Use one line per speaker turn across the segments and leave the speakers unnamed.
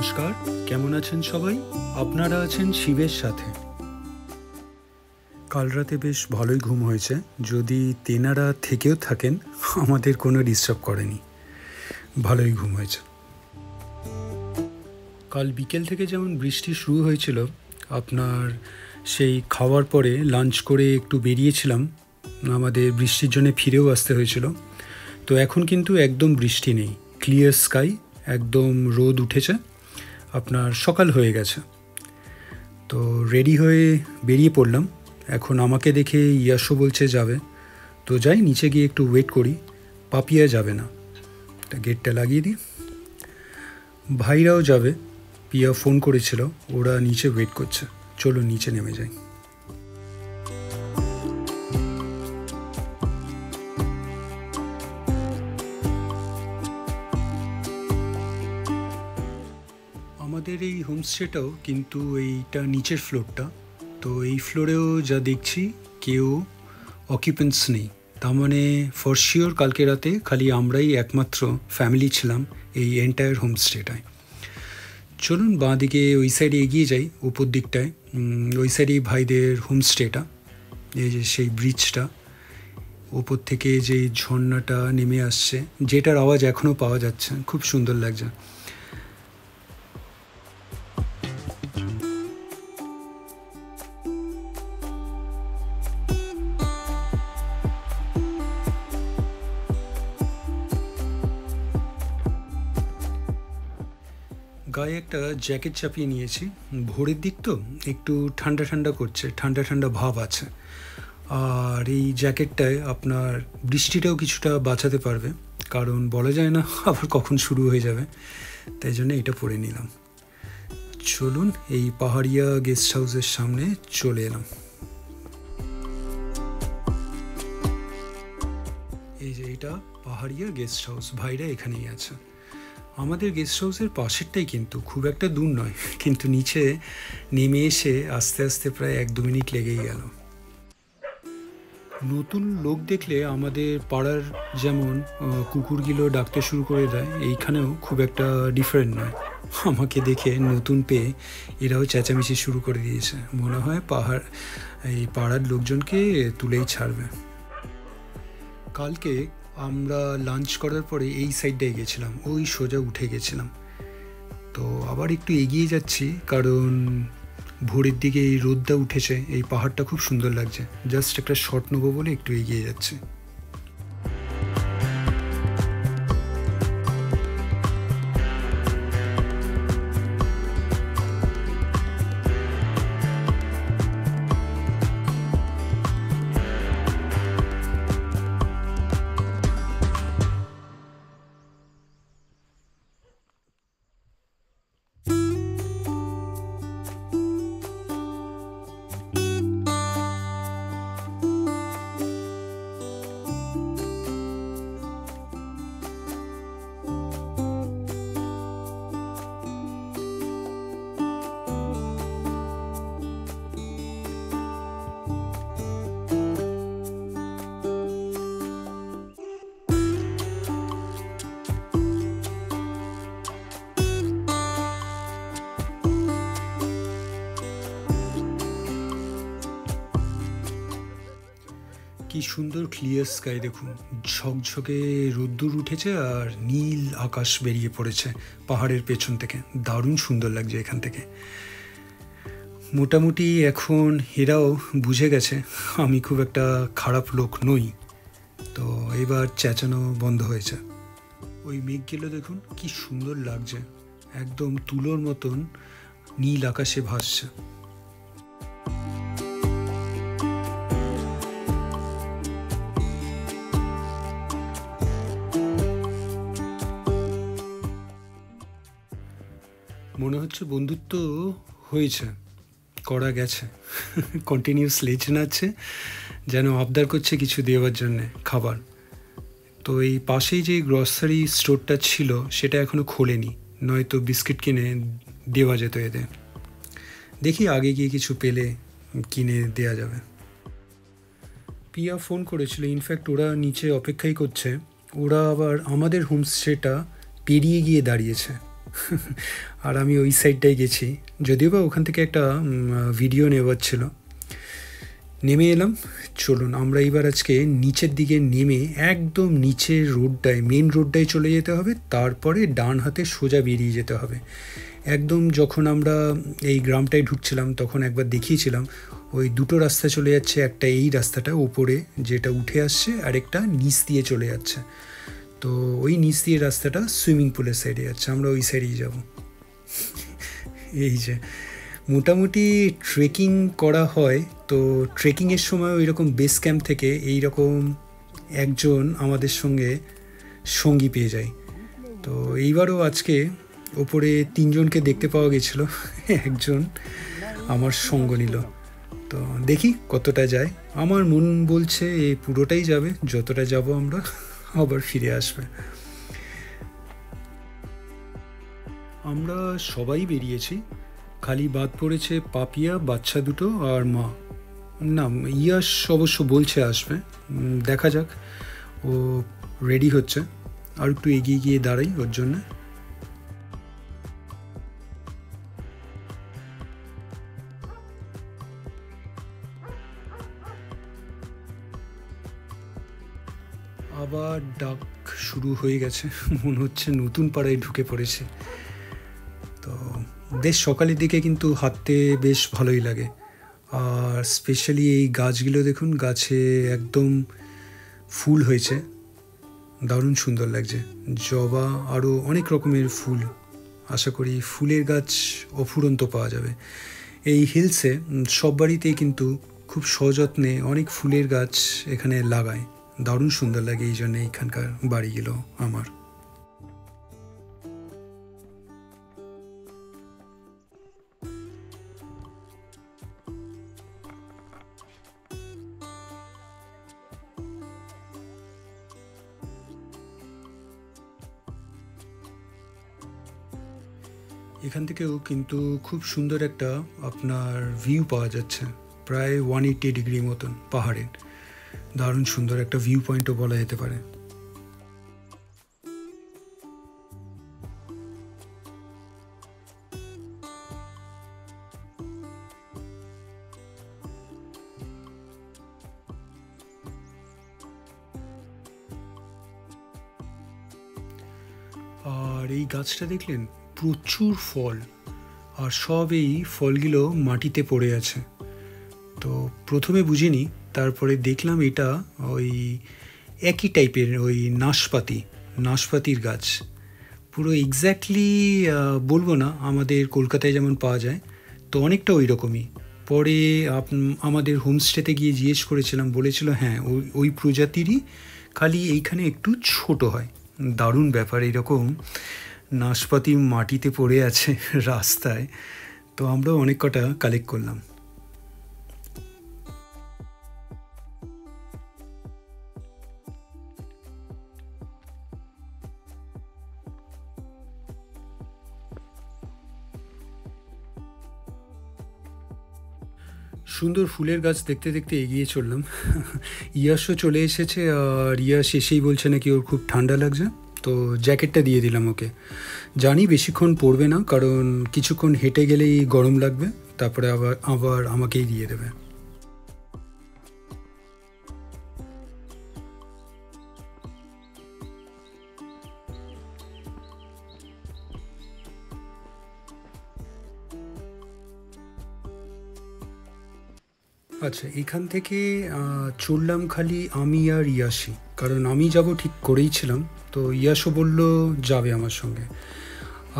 নমস্কার, কেমন আছেন সবাই? আপনারা আছেন শিবের সাথে। কাল রাতে বেশ ভালোই ঘুম হয়েছে। যদি তেনারা থেকেও থাকেন, আমাদের কোনো ডিস্টার্ব করেনি, ভালোই ঘুম হয়েছে। কাল বিকেল থেকে যেমন বৃষ্টি শুরু হয়েছিল, আপনার সেই খাওয়ার পরে লাঞ্চ করে একটু বেরিয়েছিলাম, আমাদের বৃষ্টির জন্য ফিরেও আসতে হয়েছিল। তো এখন কিন্তু একদম বৃষ্টি নেই, ক্লিয়ার স্কাই, একদম রোদ উঠেছে, আপনার সকাল হয়ে গেছে। তো রেডি হয়ে বেরিয়ে পড়লাম। এখন আমাকে দেখে ইয়াশো বলছে যাবে, তো যাই নিচে গিয়ে একটু ওয়েট করি। পাপিয়া যাবে না, তা গেটটা লাগিয়ে দিই। ভাইরাও যাবে, পিয়া ফোন করেছিল, ওরা নিচে ওয়েট করছে। চলো নিচে নেমে যাই। আমাদের এই হোমস্টেটাও কিন্তু এইটা নিচের ফ্লোরটা, তো এই ফ্লোরেও যা দেখছি কেউ অকুপেন্টস নেই। তার মানে ফর শিওর কালকে রাতে খালি আমরাই একমাত্র ফ্যামিলি ছিলাম এই এন্টায়ার হোমস্টেটায়। চলুন বাঁ দিকে ওই সাইডে এগিয়ে যাই, উপর দিকটায় ওই সাইডেই ভাইদের হোমস্টেটা। এই যে সেই ব্রিজটা, ওপর থেকে যে ঝর্ণাটা নেমে আসছে, যেটার আওয়াজ এখনও পাওয়া যাচ্ছে, খুব সুন্দর লাগছে। গায়ে একটা জ্যাকেট চাপিয়ে নিয়েছি, ভোরের দিক তো একটু ঠান্ডা ঠান্ডা করছে, ঠান্ডা ঠান্ডা ভাব আছে। আর এই জ্যাকেটটায় আপনার বৃষ্টিটাও কিছুটা বাঁচাতে পারবে, কারণ বলা যায় না আবার কখন শুরু হয়ে যাবে, তাই জন্য এটা পরে নিলাম। চলুন এই পাহাড়িয়া গেস্ট হাউসের সামনে চলে এলাম। এই যে এটা পাহাড়িয়া গেস্ট হাউস, ভাইরা এখানেই আছে। আমাদের গেস্ট হাউসের পাশেরটাই, কিন্তু খুব একটা দূর নয়, কিন্তু নিচে নেমে এসে আস্তে আস্তে প্রায় 1-2 মিনিট লেগেই গেল। নতুন লোক দেখলে আমাদের পাড়ার যেমন কুকুরগুলো ডাকতে শুরু করে দেয়, এইখানেও খুব একটা ডিফারেন্ট নয়। আমাকে দেখে নতুন পেয়ে এরাও চেঁচামেচি শুরু করে দিয়েছে, মনে হয় এই পাড়ার লোকজনকে তুলেই ছাড়বে। কালকে আমরা লাঞ্চ করার পরে এই সাইডটায় গেছিলাম, ওই সোজা উঠে গেছিলাম। তো আবার একটু এগিয়ে যাচ্ছি, কারণ ভোরের দিকে এই রোদটা উঠেছে, এই পাহাড়টা খুব সুন্দর লাগছে। জাস্ট একটা শট নেবো বলে একটু এগিয়ে যাচ্ছি। কি সুন্দর ক্লিয়ার স্কাই দেখুন, ঝকঝকে রোদ্দুর উঠেছে আর নীল আকাশ বেরিয়ে পড়েছে পাহাড়ের পেছন থেকে, দারুণ সুন্দর লাগছে এখান থেকে। মোটামুটি এখন এরাও বুঝে গেছে আমি খুব একটা খারাপ লোক নই, তো এবার চেঁচানো বন্ধ হয়েছে। ওই মেঘগুলো দেখুন কি সুন্দর লাগছে, একদম তুলোর মতন নীল আকাশে ভাসছে। মনে হচ্ছে বন্ধুত্ব হয়েছে, করা গেছে। কন্টিনিউস লেজ নাচ্ছে, যেন আবদার করছে কিছু দেওয়ার জন্যে খাবার। তো এই পাশেই যে গ্রসারি স্টোরটা ছিল সেটা এখনও খোলেনি, নয়তো বিস্কিট কিনে দেওয়া যেত এদের। দেখি আগে গিয়ে কিছু পেলে কিনে দেওয়া যাবে। পিয়া ফোন করেছিল, ইনফ্যাক্ট ওরা নিচে অপেক্ষাই করছে। ওরা আবার আমাদের হোমস্টেটা পেরিয়ে গিয়ে দাঁড়িয়েছে, আর আমি ওই সাইডটায় গেছি, যদিও বা ওখান থেকে একটা ভিডিও নেওয়ার ছিল। নেমে এলাম। চলুন আমরা এবার আজকে নিচের দিকে নেমে একদম নিচের রোডটায়, মেন রোডটায় চলে যেতে হবে, তারপরে ডান হাতে সোজা বেরিয়ে যেতে হবে। একদম যখন আমরা এই গ্রামটায় ঢুকছিলাম তখন একবার দেখিয়েছিলাম ওই দুটো রাস্তা চলে যাচ্ছে, একটা এই রাস্তাটা উপরে যেটা উঠে আসছে, আর একটা নিচ দিয়ে চলে যাচ্ছে। তো ওই নিচ দিয়ে রাস্তাটা সুইমিং পুলের সাইডে যাচ্ছে, আমরা ওই সাইডেই যাব। এই যে মোটামুটি ট্রেকিং করা হয়, তো ট্রেকিংয়ের সময় ওই রকম বেস ক্যাম্প থেকে এই রকম একজন আমাদের সঙ্গে সঙ্গী পেয়ে যায়। তো এইবারও আজকে ওপরে তিনজনকে দেখতে পাওয়া গেছিলো, একজন আমার সঙ্গ নিল। তো দেখি কতটা যায়, আমার মন বলছে এই পুরোটাই যাবে, যতটা যাব আমরা আবার ফিরে আসবে। আমরা সবাই বেরিয়েছি, খালি বাদ পড়েছে পাপিয়া, বাচ্চা দুটো আর মা। না, ইয়াস অবশ্য বলছে আসবে, দেখা যাক, ও রেডি হচ্ছে। আর একটু এগিয়ে গিয়ে দাঁড়াই ওর জন্য। আবার ডাক শুরু হয়ে গেছে, মনে হচ্ছে নতুন পাড়ায় ঢুকে পড়েছে। তো বেশ সকালের দিকে কিন্তু হাঁটতে বেশ ভালোই লাগে। আর স্পেশালি এই গাছগুলো দেখুন, গাছে একদম ফুল হয়েছে, দারুণ সুন্দর লাগছে। জবা আরও অনেক রকমের ফুল, আশা করি ফুলের গাছ অফুরন্ত পাওয়া যাবে এই হিলসে। সব বাড়িতেই কিন্তু খুব সযত্নে অনেক ফুলের গাছ এখানে লাগায়, দারুণ সুন্দর লাগে, এই জন্য এইখানকার বাড়িগুলো আমার। এখান থেকেও কিন্তু খুব সুন্দর একটা আপনার ভিউ পাওয়া যাচ্ছে, প্রায় 180 ডিগ্রি মতন পাহাড়ের, দারুণ সুন্দর একটা ভিউ পয়েন্টও বলা যেতে পারে। আর এই গাছটা দেখলেন, প্রচুর ফল, আর সব এই ফলগুলো মাটিতে পড়ে আছে। তো প্রথমে বুঝিনি, তারপরে দেখলাম এটা ওই একই টাইপের ওই নাশপাতির গাছ। পুরো এক্স্যাক্টলি বলবো না, আমাদের কলকাতায় যেমন পাওয়া যায়, তো অনেকটা ওই রকমই। পরে আমাদের হোমস্টেতে গিয়ে জিজ্ঞেস করেছিলাম, বলেছিল হ্যাঁ ওই ওই প্রজাতিরই, খালি এইখানে একটু ছোট হয়। দারুণ ব্যাপার, এরকম নাশপাতি মাটিতে পড়ে আছে রাস্তায়। তো আমরাও অনেক কটা কালেক্ট করলাম। সুন্দর ফুলের গাছ দেখতে দেখতে এগিয়ে চললাম। ইয়াসও চলে এসেছে, আর ইয়াস এসেই বলছে নাকি ওর খুব ঠান্ডা লাগছে, তো জ্যাকেটটা দিয়ে দিলাম ওকে। জানি বেশিক্ষণ পরবে না, কারণ কিছুক্ষণ হেঁটে গেলেই গরম লাগবে, তারপরে আবার আবার আমাকেই দিয়ে দেবে। আচ্ছা, এখান থেকে চললাম খালি আমি আর ইয়াসি, কারণ আমি যাব ঠিক করেইছিলাম, তো ইয়াসও বলল যাবে আমার সঙ্গে।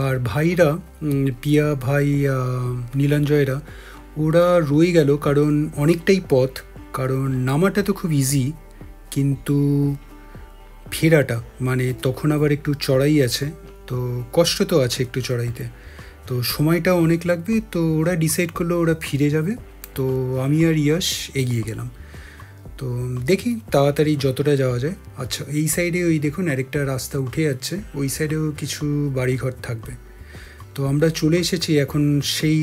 আর ভাইরা, পিয়া ভাই, নীলাঞ্জয়রা, ওরা রয়ে গেল, কারণ অনেকটাই পথ। কারণ নামাটা তো খুব ইজি, কিন্তু ফেরাটা মানে তখন আবার একটু চড়াই আছে, তো কষ্ট তো আছে একটু চড়াইতে, তো সময়টাও অনেক লাগবে। তো ওরা ডিসাইড করলো ওরা ফিরে যাবে, তো আমি আর ইয়াশ এগিয়ে গেলাম। তো দেখি তাড়াতাড়ি যতটা যাওয়া যায়। আচ্ছা, এই সাইডে ওই দেখুন আরেকটা রাস্তা উঠে যাচ্ছে, ওই সাইডেও কিছু বাড়িঘর থাকবে। তো আমরা চলে এসেছি এখন সেই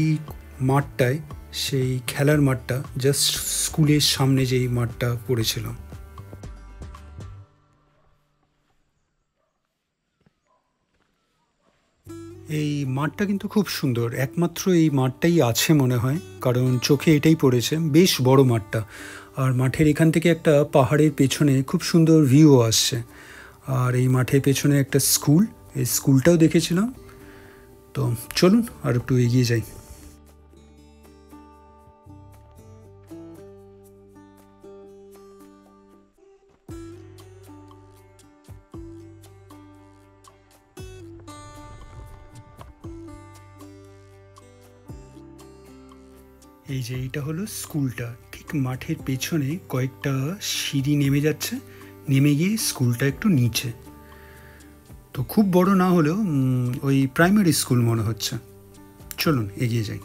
মাঠটায়, সেই খেলার মাঠটা, জাস্ট স্কুলের সামনে যেই মাঠটা পড়েছিল। এই মাঠটা কিন্তু খুব সুন্দর, একমাত্র এই মাঠটাই আছে মনে হয়, কারণ চোখে এটাই পড়েছে। বেশ বড় মাঠটা, আর মাঠের এখান থেকে একটা পাহাড়ের পেছনে খুব সুন্দর ভিউ আসছে। আর এই মাঠের পেছনে একটা স্কুল, এই স্কুলটাও দেখেছিলাম। তো চলুন আর একটু এগিয়ে যাই। এই যে এইটা হলো স্কুলটা, ঠিক মাঠের পেছনে কয়েকটা সিঁড়ি নেমে যাচ্ছে, নেমে গিয়ে স্কুলটা একটু নিচে। তো খুব বড় না হলেও ওই প্রাইমারি স্কুল মনে হচ্ছে। চলুন এগিয়ে যাই।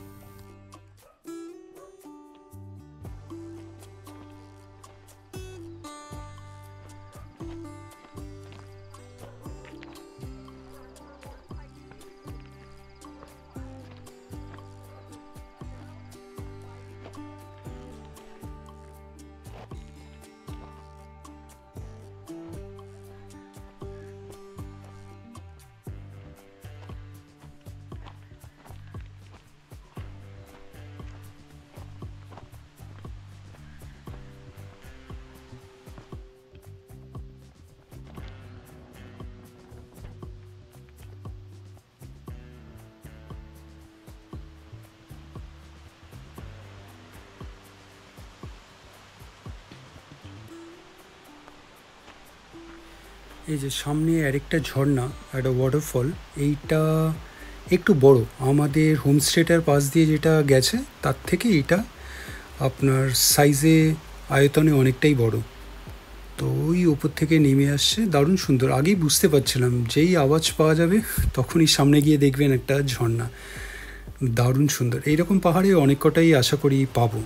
এই যে সামনে আরেকটা ঝর্ণা, একটা ওয়াটারফল, এইটা একটু বড়। আমাদের হোমস্টেটার পাশ দিয়ে যেটা গেছে তার থেকে এটা আপনার সাইজে, আয়তনে অনেকটাই বড়। তো ওই ওপর থেকে নেমে আসছে, দারুণ সুন্দর। আগেই বুঝতে পারছিলাম, যেই আওয়াজ পাওয়া যাবে তখনই সামনে গিয়ে দেখবেন একটা ঝর্ণা। দারুণ সুন্দর। এইরকম পাহাড়ে অনেক কটাই আশা করি পাবো।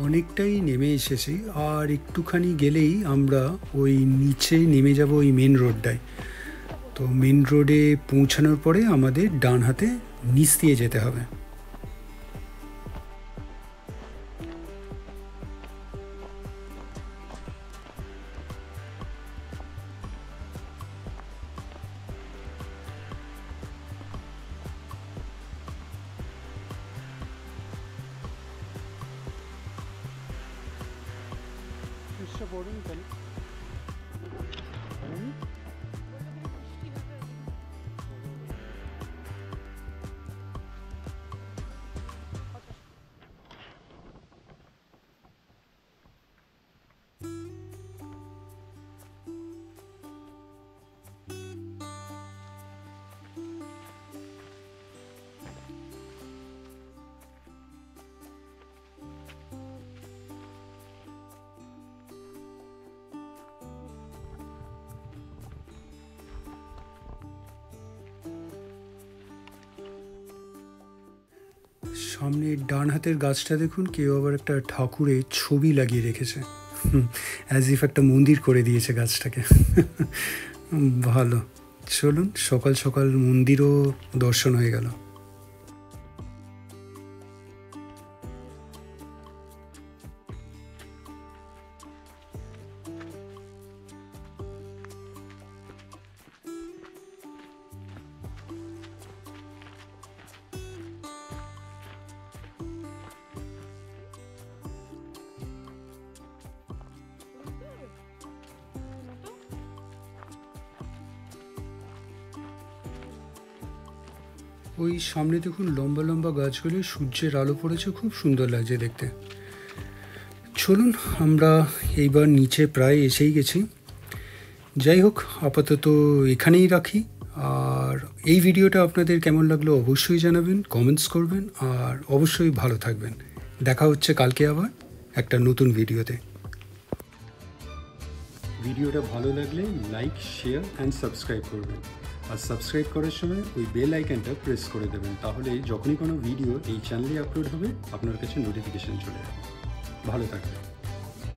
অনেকটাই নেমে এসেছি, আর একটুখানি গেলেই আমরা ওই নিচে নেমে যাব ওই মেন রোডটায়। তো মেন রোডে পৌঁছানোর পরে আমাদের ডান হাতে নিচ দিয়ে যেতে হবে। সামনে ডান হাতের গাছটা দেখুন, কেউ আবার একটা ঠাকুরের ছবি লাগিয়ে রেখেছে, অ্যাজ ইফ একটা মন্দির করে দিয়েছে গাছটাকে। ভালো। চলুন, সকাল সকাল মন্দিরও দর্শন হয়ে গেল। ওই সামনে দেখুন লম্বা লম্বা গাছগুলি, সূর্যের আলো পড়েছে, খুব সুন্দর লাগছে দেখতে। চলুন, আমরা এইবার নিচে প্রায় এসেই গেছি। যাই হোক, আপাতত এখানেই রাখি। আর এই ভিডিওটা আপনাদের কেমন লাগলো অবশ্যই জানাবেন, কমেন্টস করবেন, আর অবশ্যই ভালো থাকবেন। দেখা হচ্ছে কালকে আবার একটা নতুন ভিডিওতে। ভিডিওটা ভালো লাগলে লাইক, শেয়ার অ্যান্ড সাবস্ক্রাইব করবেন। আর সাবস্ক্রাইব করার সময় ওই বেল আইকনটা প্রেস করে দেবেন, তাহলে যখনই কোনো ভিডিও এই চ্যানেলে আপলোড হবে আপনার কাছে নোটিফিকেশান চলে যাবে। ভালো থাকবেন।